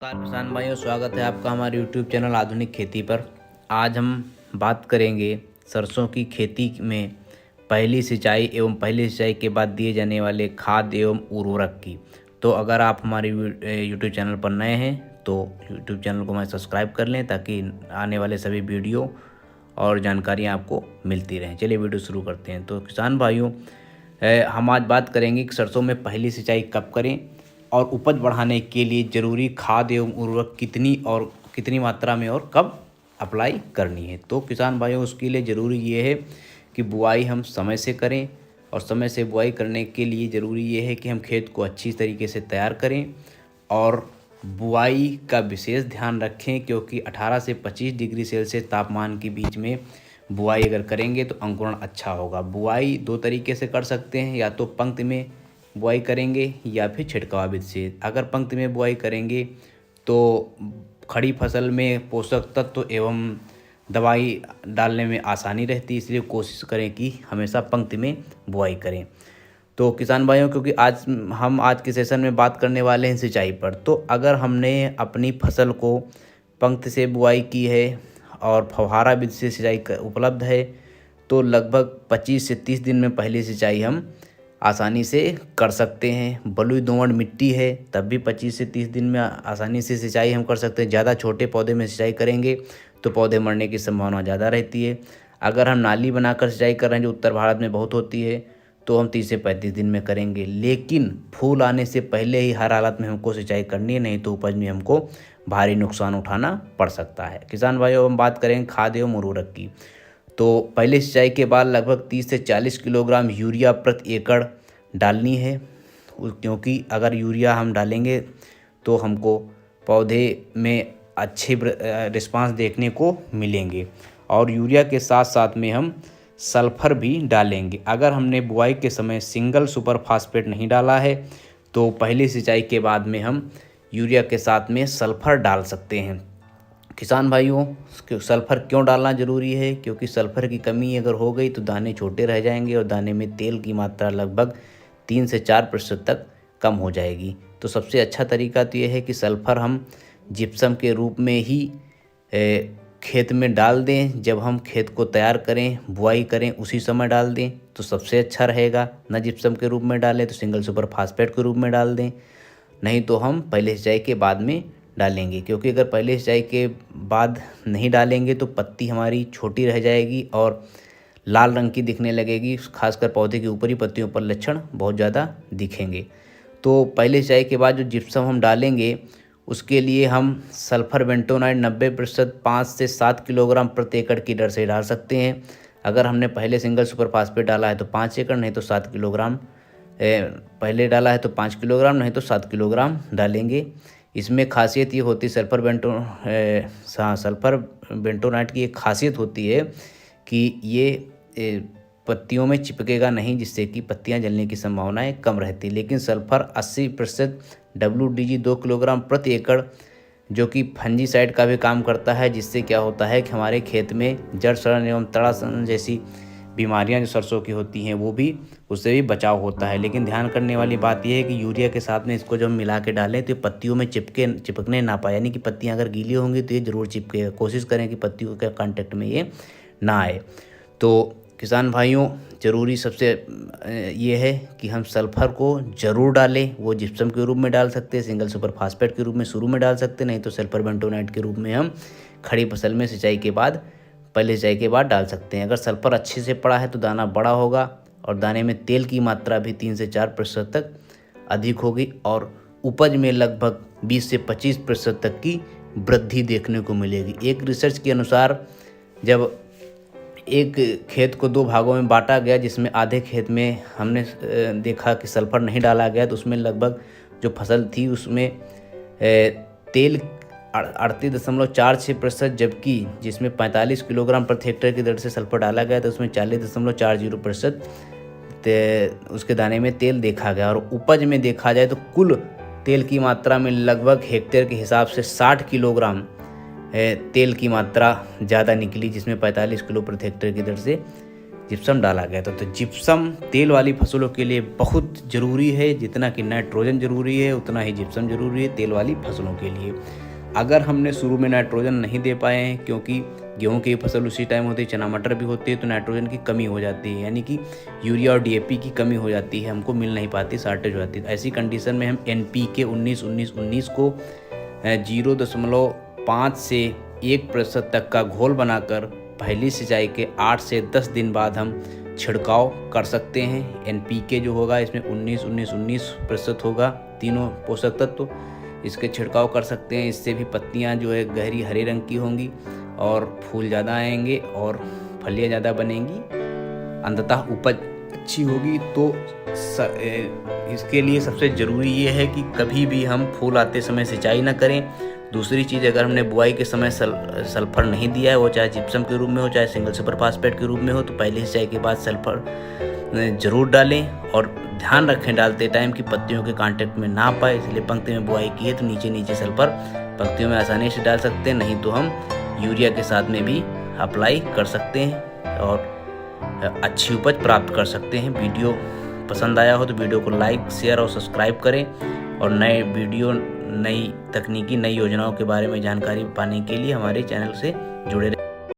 नमस्कार किसान भाइयों, स्वागत है आपका हमारे YouTube चैनल आधुनिक खेती पर। आज हम बात करेंगे सरसों की खेती में पहली सिंचाई एवं पहली सिंचाई के बाद दिए जाने वाले खाद एवं उर्वरक की। तो अगर आप हमारे YouTube चैनल पर नए हैं तो YouTube चैनल को सब्सक्राइब कर लें ताकि आने वाले सभी वीडियो और जानकारियाँ आपको मिलती रहें। चलिए वीडियो शुरू करते हैं। तो किसान भाइयों, हम आज बात करेंगे कि सरसों में पहली सिंचाई कब करें और उपज बढ़ाने के लिए ज़रूरी खाद एवं उर्वरक कितनी मात्रा में और कब अप्लाई करनी है। तो किसान भाइयों, उसके लिए ज़रूरी ये है कि बुआई हम समय से करें, और समय से बुआई करने के लिए ज़रूरी ये है कि हम खेत को अच्छी तरीके से तैयार करें और बुआई का विशेष ध्यान रखें, क्योंकि 18 से 25 डिग्री सेल्सियस तापमान के बीच में बुआई अगर करेंगे तो अंकुरण अच्छा होगा। बुआई दो तरीके से कर सकते हैं, या तो पंक्ति में बुआई करेंगे या फिर छिड़काव विधि से। अगर पंक्ति में बुआई करेंगे तो खड़ी फसल में पोषक तत्व एवं दवाई डालने में आसानी रहती है, इसलिए कोशिश करें कि हमेशा पंक्ति में बुआई करें। तो किसान भाइयों, क्योंकि आज के सेशन में बात करने वाले हैं सिंचाई पर, तो अगर हमने अपनी फसल को पंक्ति से बुआई की है और फव्वारा विधि से सिंचाई उपलब्ध है तो लगभग 25 से 30 दिन में पहली सिंचाई हम आसानी से कर सकते हैं। बलुई दोमट मिट्टी है तब भी 25 से 30 दिन में आसानी से सिंचाई हम कर सकते हैं। ज़्यादा छोटे पौधे में सिंचाई करेंगे तो पौधे मरने की संभावना ज़्यादा रहती है। अगर हम नाली बनाकर सिंचाई कर रहे हैं, जो उत्तर भारत में बहुत होती है, तो हम 30 से 35 दिन में करेंगे। लेकिन फूल आने से पहले ही हर हालत में हमको सिंचाई करनी है, नहीं तो उपज में हमको भारी नुकसान उठाना पड़ सकता है। किसान भाइयों, हम बात करेंगे खाद एवं उर्वरक की। तो पहले सिंचाई के बाद लगभग 30 से 40 किलोग्राम यूरिया प्रति एकड़ डालनी है, क्योंकि अगर यूरिया हम डालेंगे तो हमको पौधे में अच्छे रिस्पांस देखने को मिलेंगे। और यूरिया के साथ साथ में हम सल्फर भी डालेंगे। अगर हमने बुआई के समय सिंगल सुपर फास्फेट नहीं डाला है तो पहली सिंचाई के बाद में हम यूरिया के साथ में सल्फर डाल सकते हैं। किसान भाइयों, सल्फ़र क्यों डालना ज़रूरी है? क्योंकि सल्फ़र की कमी अगर हो गई तो दाने छोटे रह जाएंगे और दाने में तेल की मात्रा लगभग 3 से 4% तक कम हो जाएगी। तो सबसे अच्छा तरीका तो ये है कि सल्फ़र हम जिप्सम के रूप में ही खेत में डाल दें। जब हम खेत को तैयार करें, बुआई करें, उसी समय डाल दें तो सबसे अच्छा रहेगा। न जिप्सम के रूप में डालें तो सिंगल सुपर फास्फेट के रूप में डाल दें, नहीं तो हम पहले सिंचाई के बाद में डालेंगे। क्योंकि अगर पहले सिंचाई के बाद नहीं डालेंगे तो पत्ती हमारी छोटी रह जाएगी और लाल रंग की दिखने लगेगी। खासकर पौधे की ऊपरी पत्तियों पर लक्षण बहुत ज़्यादा दिखेंगे। तो पहले सिंचाई के बाद जो जिप्सम हम डालेंगे उसके लिए हम सल्फर बेंटोनाइट 90% 5 से 7 किलोग्राम प्रति एकड़ की दर से डाल सकते हैं। अगर हमने पहले सिंगल सुपर फास्फेट डाला है तो 5 एकड़, नहीं तो 7 किलोग्राम। पहले डाला है तो 5 किलोग्राम, नहीं तो 7 किलोग्राम डालेंगे। इसमें खासियत ये होती है सल्फर बेंटोनाइट की एक खासियत होती है कि ये पत्तियों में चिपकेगा नहीं, जिससे कि पत्तियां जलने की संभावनाएं कम रहती है। लेकिन सल्फर 80% WDG 2 किलोग्राम प्रति एकड़, जो कि फंजीसाइड का भी काम करता है, जिससे क्या होता है कि हमारे खेत में जड़ सड़न एवं तड़ा सड़न जैसी बीमारियां जो सरसों की होती हैं वो भी, उससे भी बचाव होता है। लेकिन ध्यान करने वाली बात यह है कि यूरिया के साथ में इसको जब मिला के डालें तो पत्तियों में चिपकने ना पाए, यानी कि पत्तियां अगर गीली होंगी तो ये ज़रूर चिपकेगा। कोशिश करें कि पत्तियों के कांटेक्ट में ये ना आए। तो किसान भाइयों, ज़रूरी सबसे ये है कि हम सल्फ़र को ज़रूर डालें। वो जिप्सम के रूप में डाल सकते हैं, सिंगल सुपर फास्फेट के रूप में शुरू में डाल सकते हैं, नहीं तो सल्फर बेंटोनाइट के रूप में हम खड़ी फसल में पहले सिंचाई के बाद डाल सकते हैं। अगर सल्फर अच्छे से पड़ा है तो दाना बड़ा होगा और दाने में तेल की मात्रा भी 3 से 4% तक अधिक होगी और उपज में लगभग 20 से 25% तक की वृद्धि देखने को मिलेगी। एक रिसर्च के अनुसार जब एक खेत को 2 भागों में बांटा गया, जिसमें आधे खेत में हमने देखा कि सल्फर नहीं डाला गया, तो उसमें लगभग जो फसल थी उसमें तेल 38.46%, जबकि जिसमें 45 किलोग्राम प्रति हेक्टेयर की दर से सल्फर डाला गया तो उसमें 40.40% उसके दाने में तेल देखा गया। और उपज में देखा जाए तो कुल तेल की मात्रा में लगभग हेक्टेयर के हिसाब से 60 किलोग्राम तेल की मात्रा ज़्यादा निकली, जिसमें 45 किलो प्रति हेक्टेयर की दर से जिप्सम डाला गया था। तो जिप्सम तेल वाली फसलों के लिए बहुत ज़रूरी है। जितना कि नाइट्रोजन ज़रूरी है उतना ही जिप्सम ज़रूरी है तेल वाली फसलों के लिए। अगर हमने शुरू में नाइट्रोजन नहीं दे पाए हैं, क्योंकि गेहूं की फसल उसी टाइम होती है, चना मटर भी होती है, तो नाइट्रोजन की कमी हो जाती है, यानी कि यूरिया और डीएपी की कमी हो जाती है, हमको मिल नहीं पाती, शॉर्टेज हो जाती है। ऐसी कंडीशन में हम एनपीके 19-19-19 को 0.5 से 1% तक का घोल बनाकर पहली सिंचाई के 8 से 10 दिन बाद हम छिड़काव कर सकते हैं। एनपीके जो होगा इसमें 19-19-19% होगा, तीनों पोषक तत्व, इसके छिड़काव कर सकते हैं। इससे भी पत्तियां जो है गहरी हरे रंग की होंगी और फूल ज़्यादा आएंगे और फलियां ज़्यादा बनेंगी, अंततः उपज अच्छी होगी। तो इसके लिए सबसे ज़रूरी ये है कि कभी भी हम फूल आते समय सिंचाई ना करें। दूसरी चीज़, अगर हमने बुआई के समय सल्फर नहीं दिया है, वो चाहे जिप्सम के रूप में हो चाहे सिंगल सुपर फास्फेट के रूप में हो, तो पहली सिंचाई के बाद सल्फर ज़रूर डालें। और ध्यान रखें डालते टाइम कि पत्तियों के कांटेक्ट में ना पाए, इसलिए पंक्ति में बुआई की है तो नीचे सल्फर पंक्तियों में आसानी से डाल सकते हैं, नहीं तो हम यूरिया के साथ में भी अप्लाई कर सकते हैं और अच्छी उपज प्राप्त कर सकते हैं। वीडियो पसंद आया हो तो वीडियो को लाइक, शेयर और सब्सक्राइब करें और नए वीडियो, नई तकनीकी, नई योजनाओं के बारे में जानकारी पाने के लिए हमारे चैनल से जुड़े रहें।